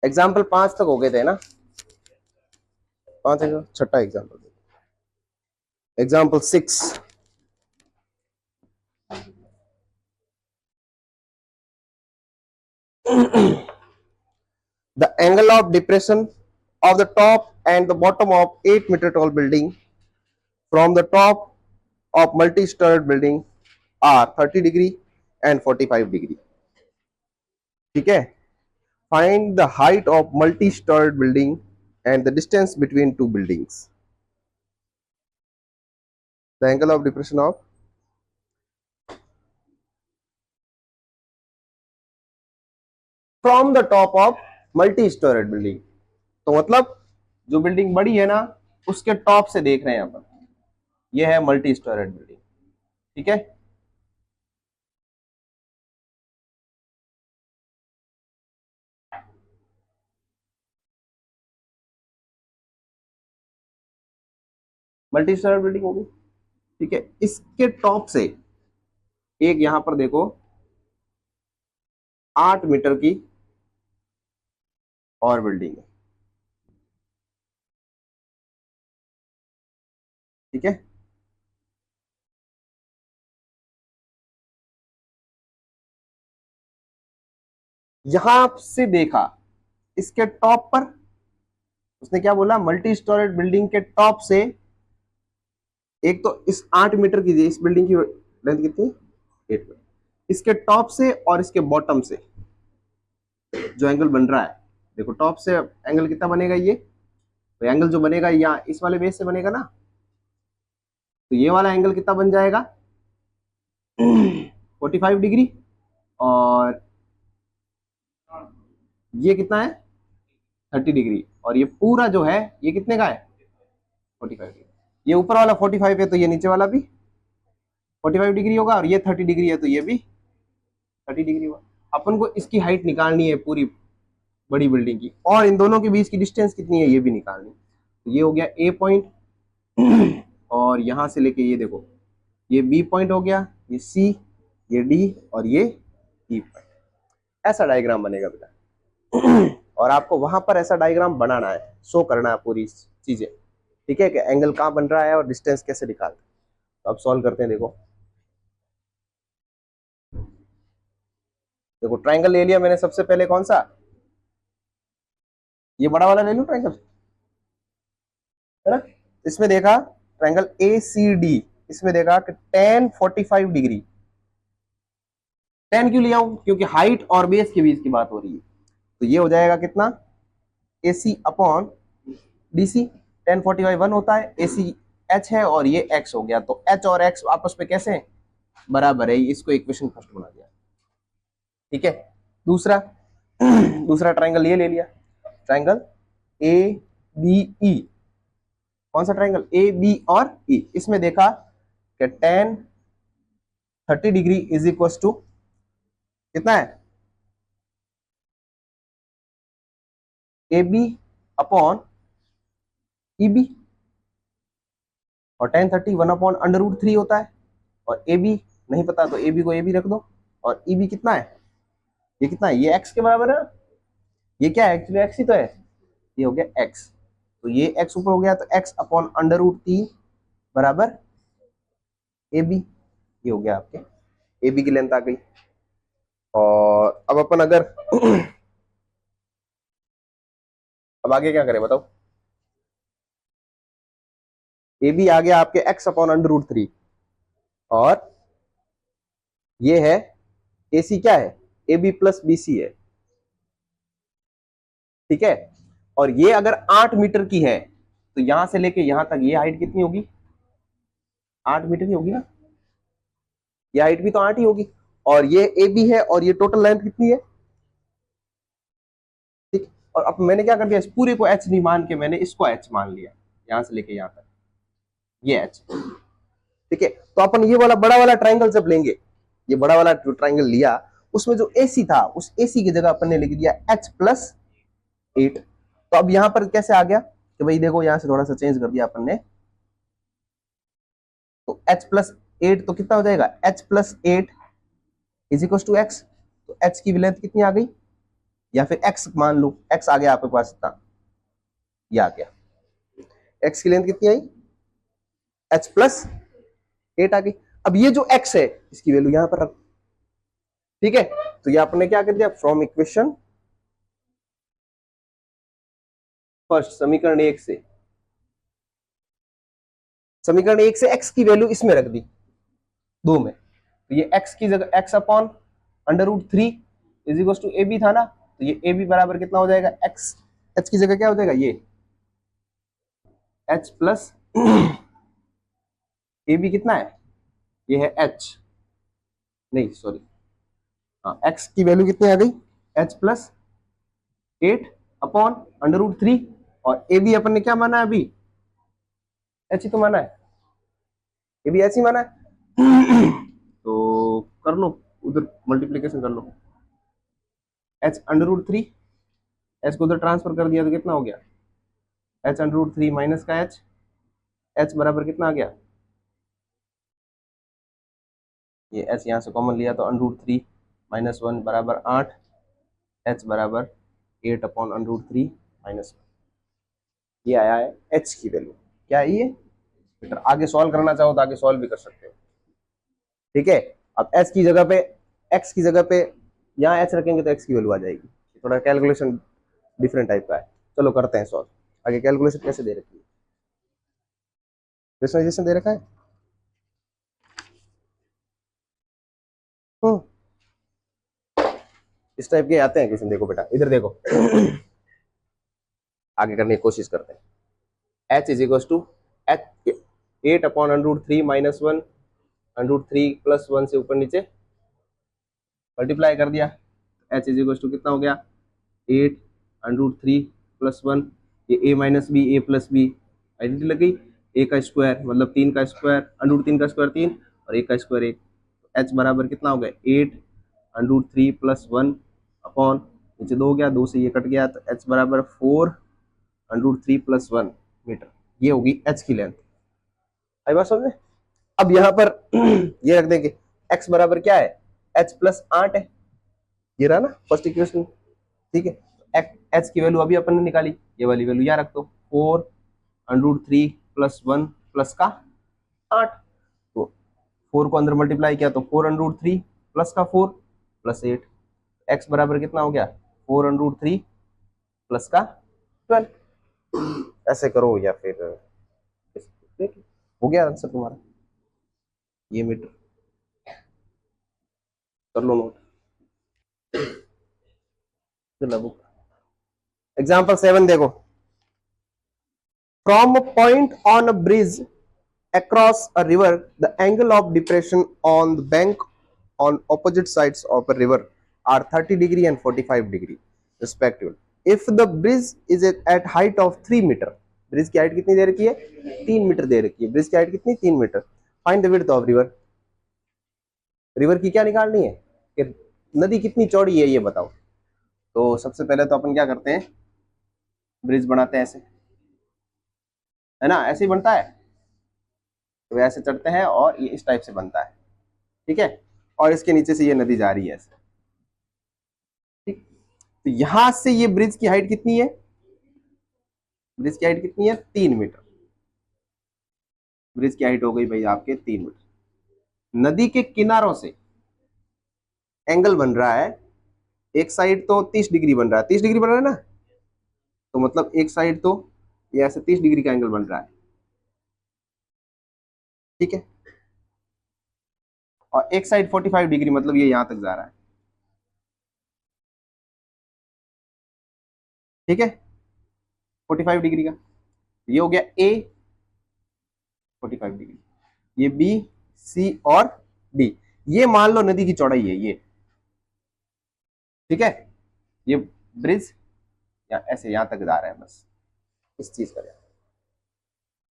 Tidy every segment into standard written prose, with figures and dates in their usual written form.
Example 5 तक हो गए थे ना, 5 छठा example, example 6। The angle of depression of the top and the bottom of 8-meter tall building from the top of multi-storied building are 30 degree and 45 degree. ठीक है, find the height of multi-storied building and the distance between two buildings. The angle of depression of from the top of multi-storied building, तो मतलब जो building बड़ी है ना उसके top से देख रहे हैं अपन, ये है मल्टी स्टोरेड बिल्डिंग। ठीक है, मल्टी स्टोरेड बिल्डिंग होगी। ठीक है, इसके टॉप से एक यहां पर देखो 8 मीटर की और बिल्डिंग है। ठीक है, यहां से देखा इसके टॉप पर, उसने क्या बोला, मल्टी स्टोरेड बिल्डिंग के टॉप से एक तो इस 8 मीटर की, इस बिल्डिंग की लेंथ कितनी, 8 मीटर, इसके टॉप से और इसके बॉटम से जो एंगल बन रहा है, देखो टॉप से एंगल कितना बनेगा, ये तो एंगल जो बनेगा यहाँ इस वाले बेस से बनेगा ना, तो ये वाला एंगल कितना बन जाएगा 45 डिग्री, और ये कितना है 30 डिग्री, और ये पूरा जो है ये कितने का है 45 डिग्री। ये ऊपर वाला 45 है तो ये नीचे वाला भी 45 डिग्री होगा, और ये 30 डिग्री है तो ये भी 30 डिग्री होगा। अपन को इसकी हाइट निकालनी है पूरी बड़ी बिल्डिंग की, और इन दोनों के बीच की डिस्टेंस कितनी है ये भी निकालनी। तो ये हो गया ए पॉइंट, और यहां से लेके ये देखो ये बी पॉइंट हो गया, ये सी, ये डी, और ये ई पॉइंट। ऐसा डायग्राम बनेगा बेटा और आपको वहां पर ऐसा डायग्राम बनाना है, शो करना है पूरी चीजें। ठीक है, कि एंगल कहां बन रहा है और डिस्टेंस कैसे निकालते हैं। तो अब सॉल्व करते हैं। देखो देखो ट्राइंगल ले लिया मैंने, सबसे पहले कौन सा, ये बड़ा वाला ले लूं ट्राइंगल, है ना। इसमें देखा ट्राइंगल ए सी डी, इसमें देखा कि tan 45 डिग्री, tan क्यों लिया हूं, क्योंकि हाइट और बेस के बीच की बात हो रही है। तो ये हो जाएगा कितना, ए सी अपॉन डी सी, tan 45 1 होता है, ए सी एच है और ये एक्स हो गया, तो एच और एक्स आपस में कैसे हैं, बराबर है, इसको इक्वेशन फर्स्ट बना दिया। ठीक है, दूसरा दूसरा ट्राइंगल ये ले लिया, ट्राइंगल ए बी ई, कौन सा ट्राइंगल ए बी और ई, इसमें देखा कि tan 30 degree is equal to कितना है, A B upon E B, और tan 30 1 अपॉन √3 होता है, और ए बी नहीं पता तो ए बी को ए बी रख दो, और ई बी कितना है, ये कितना है, ये एक्स के बराबर है। ये क्या है, एक्चुअली एक्स ही तो है, ये हो गया एक्स, तो ये एक्स ऊपर हो गया, तो एक्स अपॉन √3 बराबर ए बी, ये हो गया आपके ए बी की लेंथ आ गई। और अब अपन अगर अब आगे क्या करें बताओ, ए बी आ गया आपके एक्स अपॉन √3, और ये है ए सी क्या है, A B plus B C है। ठीक है, और ये अगर 8 मीटर की है तो यहां से लेके यहां तक ये हाइट कितनी होगी, 8 मीटर की होगी ना, ये हाइट भी तो 8 ही होगी, और ये ए बी है, और ये टोटल लेंथ कितनी है। ठीक, और अब मैंने क्या कर दिया, इस पूरे को एच नहीं मान के मैंने इसको एच मान लिया, यहां से लेके यहां तक ये एच। ठीक है, तो अपन ये वाला बड़ा वाला ट्राइंगल जब लेंगे, ये बड़ा वाला ट्राइंगल लिया, उसमें जो एसी था उस एसी की जगह अपन ने लिख दिया h+8। तो अब यहां पर कैसे आ गया कि भाई देखो यहां से थोड़ा सा चेंज कर दिया अपन ने, तो h+8 तो कितना हो जाएगा, h+8 is equal to X, तो h की लेंथ कितनी आ गई, या फिर x मान लो, x आ गया आपके पास इतना, ये आ गया, x की लेंथ कितनी आई, h प्लस 8 आ गई। अब ये जो x है इसकी वैल्यू यहां पर रख, ठीक है। तो ये आपने क्या कर दिया, फ्रॉम इक्वेशन फर्स्ट, समीकरण 1 से, समीकरण 1 से x की वैल्यू इसमें रख दी, 2 में। तो ये x की जगह x upon √3 is equal to A B था ना, तो ये ए बी बराबर कितना हो जाएगा, x, h की जगह क्या हो जाएगा, ये h प्लस ए बी कितना है, ये है h, नहीं सॉरी, हाँ x की वैल्यू कितनी आ गई, h प्लस 8 अपॉन √3, और ए बी अपन ने क्या माना है अभी, h ही तो माना है, ए बी h ही माना है। तो कर लो उधर मल्टीप्लीकेशन कर लो, h √3, h को उधर ट्रांसफर कर दिया तो कितना हो गया, h √3 माइनस का h बराबर कितना आ गया, ये h यहाँ से कॉमन लिया तो √3 माइनस 1 बराबर 8, h बराबर 8 अपॉन √3 माइनस 1, ये आया है h की वैल्यू, क्या है ये, आगे सॉल्व करना चाहो तो आगे सॉल्व भी कर सकते हो, ठीक है। अब h की जगह पे, x की जगह पे यहाँ h रखेंगे तो x की वैल्यू आ जाएगी, थोड़ा कैलकुलेशन डिफरेंट टाइप का है। चलो करते हैं सॉल्व, आगे कैलकुलेशन कैसे दे रखी है, विजुअलाइजेशन दे रखा है, इस टाइप के आते हैं क्वेश्चन, देखो बेटा इधर देखो। आगे करने की कोशिश करते हैं, h is equal to h 8 upon √3 minus 1 √3 plus 1 से ऊपर नीचे मल्टीप्लाई कर दिया, h इज इक्वल टू कितना हो गया, 8 √3 प्लस 1, ये a minus B, a plus B, identity लग गई, a का स्क्वायर मतलब 3 का स्क्वायर, √3 का स्क्वायर 3 और 1 का स्क्वायर 1, h बराबर कितना हो गया, 8 √3 प्लस 1 अपॉन नीचे 2 हो गया, 2 से ये कट गया, तो h बराबर 4 √3 प्लस 1 मीटर, ये होगी h की लेंथ। आई बात समझ में। अब यहाँ पर ये रख देंगे, x बराबर क्या है, h प्लस 8 है, ये रहा ना फर्स्ट इक्वेशन, ठीक है। h की वैल्यू अभी अपन ने निकाली, ये वाली वैल्यू यहाँ रख दो, 4 √3 प्लस 1 प्लस का 8, तो 4 को अंदर मल्टीप्लाई किया तो 4 √3 प्लस का 4 प्लस 8, x बराबर कितना हो गया, 4 √3 प्लस का 12, ऐसे करो या फिर हो गया आंसर तुम्हारा, ये मीटर कर लो नोट। एग्जाम्पल 7 देखो, from a point on a bridge across a river, the angle of depression on the bank on opposite sides of a river are 30 degree and 45 degree respectively. If the bridge is at height of 3 meter, bridge की height कितनी दे रखी है, 3 metre दे रखी है, bridge की height कितनी, 3 metre, find the width of river, river की क्या निकालनी है कि नदी कितनी चौड़ी है ये बताओ। तो सबसे पहले तो अपन क्या करते हैं, ब्रिज बनाते हैं ऐसे, है ना, ऐसे ही बनता है, तो ऐसे चढ़ते हैं और ये इस टाइप से बनता है, ठीक है, और इसके नीचे से ये नदी जा रही है ऐसे, ठीक। तो यहां से ये ब्रिज की हाइट कितनी है, ब्रिज की हाइट कितनी है, 3 मीटर, ब्रिज की हाइट हो गई भाई आपके 3 मीटर। नदी के किनारों से एंगल बन रहा है, एक साइड तो 30 डिग्री बन रहा है, 30 डिग्री बन रहा है ना, तो मतलब एक साइड तो ये ऐसे 30 डिग्री का एंगल बन रहा है, ठीक है, और एक साइड 45 डिग्री मतलब ये यहां तक जा रहा है, ठीक है, 45 डिग्री का, ये हो गया ए 45 डिग्री, ये बी सी और डी, ये मान लो नदी की चौड़ाई है ये, ठीक है, ये ब्रिज या ऐसे यहां तक जा रहा है बस इस चीज का,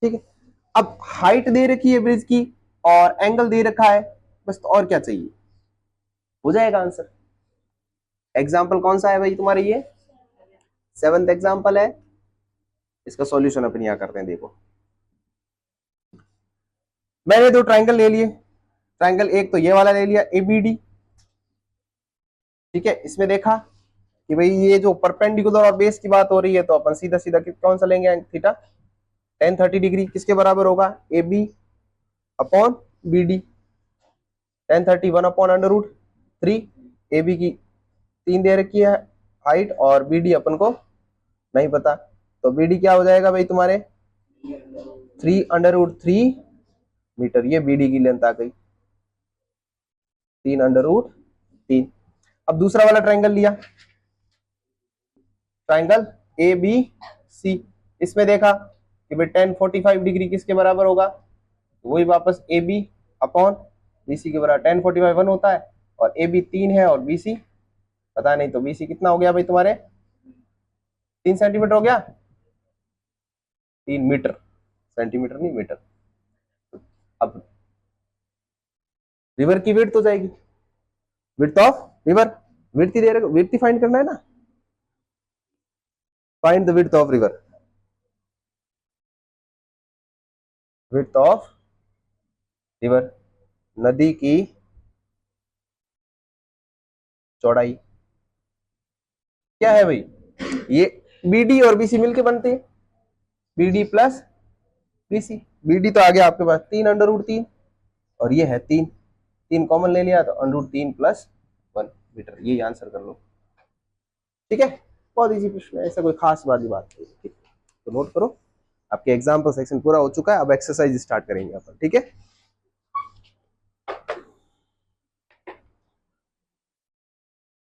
ठीक है। अब हाइट दे रखी है ब्रिज की और एंगल दे रखा है, बस तो और क्या चाहिए, हो जाएगा आंसर। एग्जाम्पल कौन सा है भाई तुम्हारे, ये 7th एग्जाम्पल है, इसका सॉल्यूशन अपन यहां करते हैं। देखो मैंने दो ट्राइंगल ले लिए, ट्राइंगल एक तो ये वाला ले लिया एबीडी, ठीक है, इसमें देखा कि भाई ये जो परपेंडिकुलर और बेस की बात हो रही है तो अपन सीधा सीधा कौन सा लेंगे थीटा, tan 30 डिग्री किसके बराबर होगा, A B upon B D. tan 30 1/√3, A B की 3 दे रखी है हाइट और बी डी अपन को नहीं पता, तो बी डी क्या हो जाएगा भाई तुम्हारे 3/√3 मीटर, ये बी डी की लेंथ आ गई 3/√3। अब दूसरा वाला ट्रायंगल लिया, ट्रायंगल ए बी सी, इसमें देखा कि भाई tan 45 डिग्री किसके बराबर होगा, वही वापस A B upon B C के बराबर। tan 45 1 होता है और ए बी 3 है और बी सी पता नहीं, तो बी सी कितना हो गया भाई तुम्हारे 3 सेंटीमीटर हो गया, 3 मीटर, सेंटीमीटर नहीं मीटर। अब रिवर की विड्थ हो जाएगी, विड्थ ऑफ रिवर, विड्थ ही दे रहे, विड्थ ही फाइंड करना है ना, find the width of river, width of river, नदी की चौड़ाई क्या है भाई, ये बीडी और बीसी मिलके बनते हैं, बीडी प्लस बीसी। बीडी तो आ गया आपके पास 3/√3 और ये है 3, 3 कॉमन ले लिया तो √3 + 1 मीटर, ये आंसर कर लो। ठीक है, बहुत इजी प्रश्न है, ऐसा कोई खास वाली बात नहीं, ठीक, तो नोट करो। आपके एग्जाम्पल सेक्शन पूरा हो चुका है, अब एक्सरसाइज स्टार्ट करेंगे अपन, ठीक है।